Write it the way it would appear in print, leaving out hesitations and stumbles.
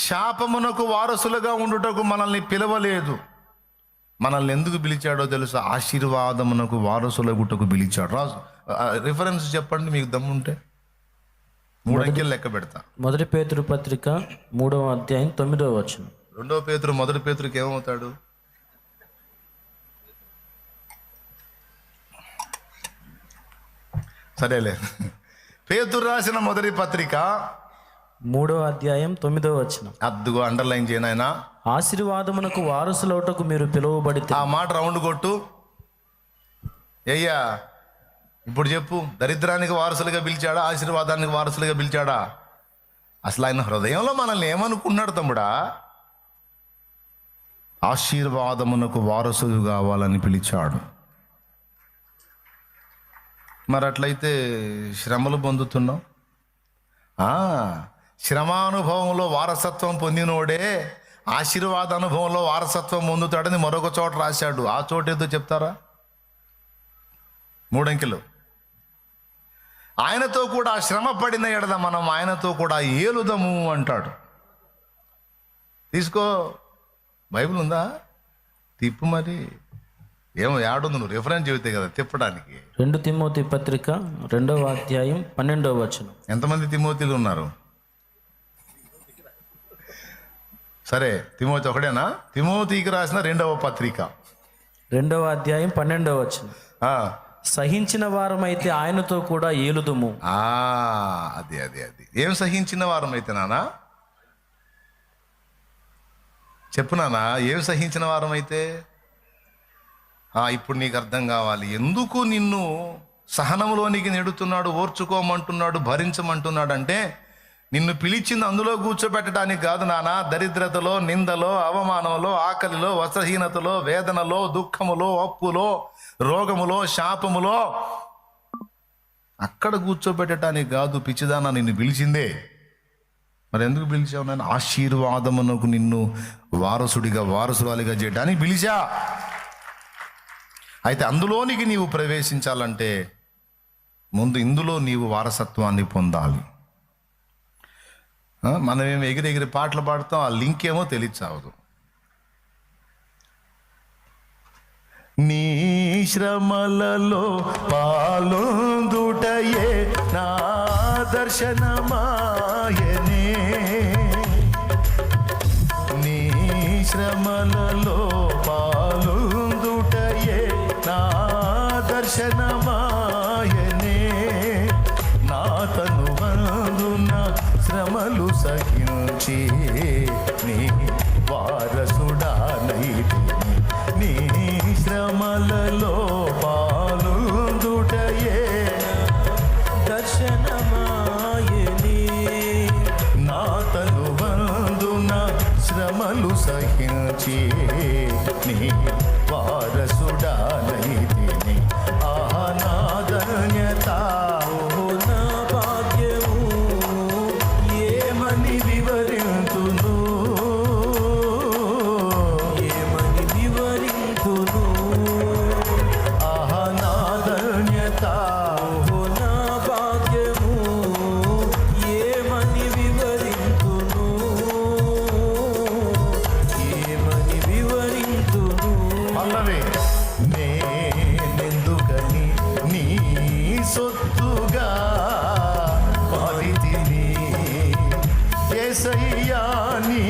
శాపమునకు వారసులుగా ఉండుటకు మనల్ని పిలవలేదు. మనల్ని ఎందుకు పిలిచాడో తెలుసా? ఆశీర్వాదమునకు వారసులగుటకు పిలిచాడు. రాజు రిఫరెన్స్ చెప్పండి మీకు దమ్ముంటే. 3 అంకెలు లెక్క పెడతా. 1 పేతురు పత్రిక 3వ అధ్యాయం 9వ వచనం. 2 పేతురు 1 పేతురుకి ఏమవుతాడు? సరేలే. పేతురు రాసిన 1 పత్రిక 3వ అధ్యాయం 9వ వచనం. అద్దుగో అండర్లైన్ చేయనాయనా. ఆశీర్వాదమునకు వారసులవుటకు మీరు పిలువబడితే. ఆ మాట రౌండ్ కొట్టు. అయ్యా ఇప్పుడు చెప్పు, దరిద్రానికి వారసులుగా పిలిచాడా, ఆశీర్వాదానికి వారసులుగా పిలిచాడా? అసలు ఆయన హృదయంలో మనల్ని ఏమనుకున్నాడు తమ్ముడా? ఆశీర్వాదమునకు వారసులు కావాలని పిలిచాడు. మరి అట్లయితే శ్రమలు పొందుతున్నాం. శ్రమానుభవంలో వారసత్వం పొందినోడే ఆశీర్వాద అనుభవంలో వారసత్వం పొందుతాడని మరొక చోట రాశాడు. ఆ చోట ఏదో చెప్తారా? 3 అంకెలు. ఆయనతో కూడా శ్రమ పడిన ఎడద మనం ఆయనతో కూడా ఏలుదము అంటాడు. తీసుకో, బైబిల్ ఉందా? తిప్పు. మరి ఏమో యాడుంది, నువ్వు రిఫరెన్స్ చెబితే కదా తిప్పడానికి. 2 తిమోతి పత్రిక 2వ అధ్యాయం 12వ వచనం. ఎంతమంది తిమోతిలు ఉన్నారు? సరే, తిమోతి ఒకడేనా? తిమోతికి రాసిన 2వ పత్రిక 2వ అధ్యాయం 12వ వచనం. సహించిన వారమైతే ఆయనతో కూడా ఏలుదుము. అది ఏం సహించిన వారమైతే నానా? చెప్పు నానా, ఏం సహించిన వారమైతే? ఇప్పుడు నీకు అర్థం కావాలి ఎందుకు నిన్ను సహనంలోనికి నెడుతున్నాడు, ఓర్చుకోమంటున్నాడు, భరించమంటున్నాడు. అంటే నిన్ను పిలిచింది అందులో కూర్చోబెట్టడానికి కాదు నానా. దరిద్రతలో, నిందలో, అవమానంలో, ఆకలిలో, వస్త్రహీనతలో, వేదనలో, దుఃఖములో, అప్పులో, రోగములో, శాపములో అక్కడ కూర్చోబెట్టడానికి కాదు. పిచ్చిదానా, నిన్ను పిలిచిందే. మరి ఎందుకు పిలిచావు? నేను ఆశీర్వాదమునకు నిన్ను వారసుడిగా, వారసురాలిగా చేయడానికి పిలిచా. అయితే అందులోనికి నీవు ప్రవేశించాలంటే ముందు ఇందులో నీవు వారసత్వాన్ని పొందాలి. మనమేమి ఎగిరెగిరి పాటలు పాడుతాం, ఆ లింక్ ఏమో తెలియచావదు. నీ శ్రమలలో పాలొందుటయే నా దర్శనమాయనే. నీ శ్రమలలో పాలొందుటయే నా దర్శనమాయనే. నా తనువందున శ్రమలు సహించి నీ వారసుడానైతిని. నీ శ్రమలలో పాలొందుటయే దర్శనమాయని. నా తనువందున శ్రమలు సహించి నీ వారసుడానైతిని. నా ధన్యత, నా భాగ్యము ఏమని వివరింతును, ఏమని వివరింతును. నా ధన్యత, నా భాగ్యము ఏమని వివరింతును, ఏమని వివరింతును. అల్లవే నేనెందుకని నీ సొత్తుగా మారితిని యేసయ్యా. నీ